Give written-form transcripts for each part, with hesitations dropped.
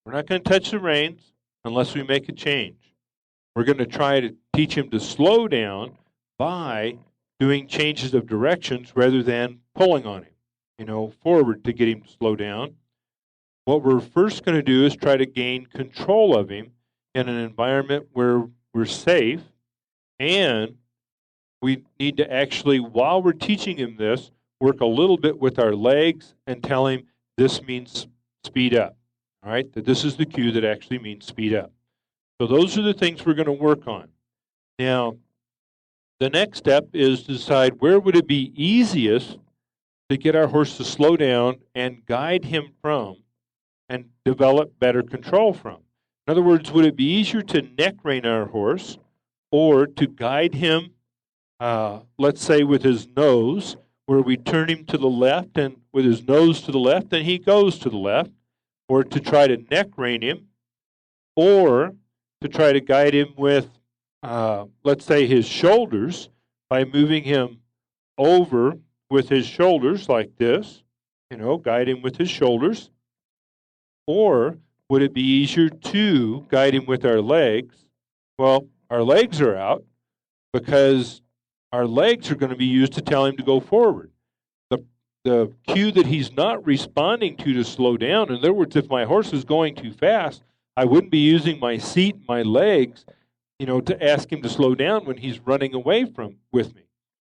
We're not going to touch the reins unless we make a change. We're going to try to teach him to slow down by doing changes of directions rather than pulling on him, forward to get him to slow down. What we're first going to do is try to gain control of him in an environment where we're safe, and we need to actually, while we're teaching him this, work a little bit with our legs and tell him this means speed up. All right, that this is the cue that actually means speed up. So those are the things we're going to work on. Now, the next step is to decide where would it be easiest to get our horse to slow down and guide him from and develop better control from. In other words, would it be easier to neck rein our horse or to guide him, let's say with his nose, where we turn him to the left and with his nose to the left and he goes to the left, or to try to neck rein him, or to try to guide him with, let's say, his shoulders by moving him over with his shoulders like this, guide him with his shoulders. Or would it be easier to guide him with our legs? Well, our legs are out because our legs are going to be used to tell him to go forward. The cue that he's not responding to slow down, in other words, if my horse is going too fast, I wouldn't be using my seat, my legs, to ask him to slow down when he's running away with me.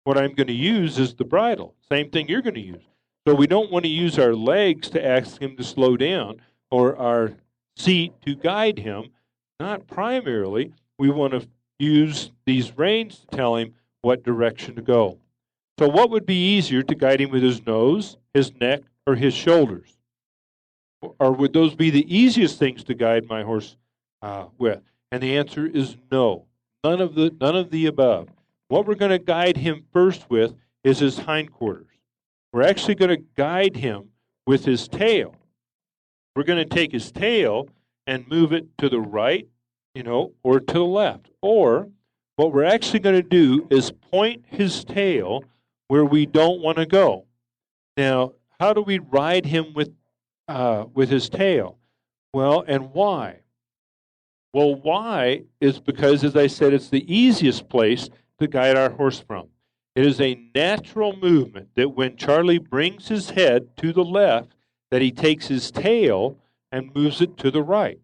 What I'm going to use is the bridle. Same thing you're going to use. So we don't want to use our legs to ask him to slow down or our seat to guide him. Not primarily. We want to use these reins to tell him what direction to go. So what would be easier, to guide him with his nose, his neck, or his shoulders? Or would those be the easiest things to guide my horse with? And the answer is no. None of the above. What we're going to guide him first with is his hindquarters. We're actually going to guide him with his tail. We're going to take his tail and move it to the right, or to the left. Or what we're actually going to do is point his tail where we don't want to go. Now, how do we ride him with his tail? Well, and why? Well, why is because, as I said, it's the easiest place to guide our horse from. It is a natural movement that when Charlie brings his head to the left, that he takes his tail and moves it to the right.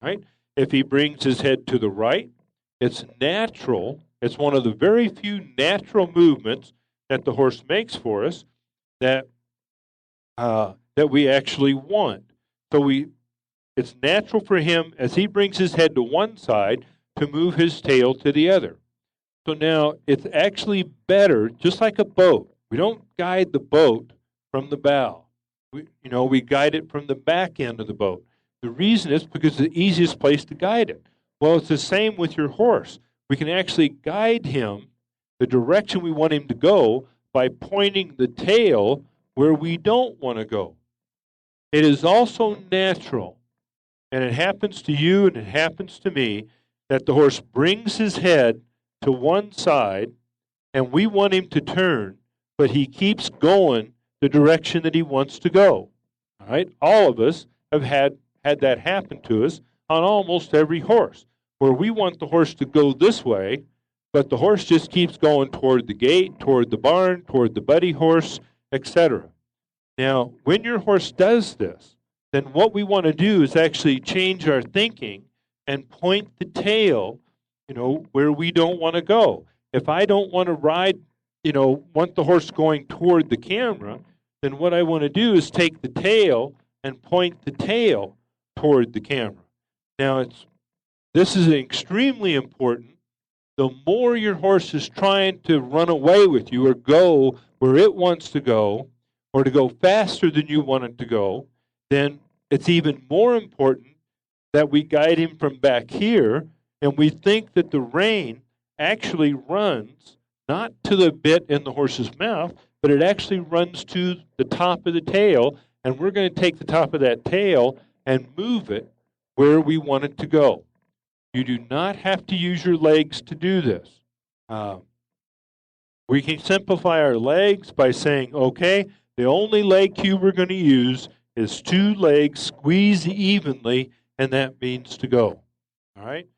Right? If he brings his head to the right, it's natural. It's one of the very few natural movements that the horse makes for us that we actually want. So it's natural for him, as he brings his head to one side, to move his tail to the other. So now it's actually better, just like a boat. We don't guide the boat from the bow. We guide it from the back end of the boat. The reason is because it's the easiest place to guide it. Well, it's the same with your horse. We can actually guide him the direction we want him to go by pointing the tail where we don't want to go. It is also natural, and it happens to you and it happens to me, that the horse brings his head to one side and we want him to turn, but he keeps going the direction that he wants to go. All right? All of us have had that happen to us on almost every horse, where we want the horse to go this way, but the horse just keeps going toward the gate, toward the barn, toward the buddy horse, etc. Now, when your horse does this, then what we want to do is actually change our thinking and point the tail, where we don't want to go. If I don't want to ride, want the horse going toward the camera, then what I want to do is take the tail and point the tail toward the camera. Now, this is extremely important. The more your horse is trying to run away with you or go where it wants to go, or to go faster than you want it to go, then it's even more important that we guide him from back here, and we think that the rein actually runs not to the bit in the horse's mouth, but it actually runs to the top of the tail, and we're going to take the top of that tail and move it where we want it to go. You do not have to use your legs to do this. We can simplify our legs by saying, okay, the only leg cue we're going to use His two legs squeeze evenly, and that means to go. All right?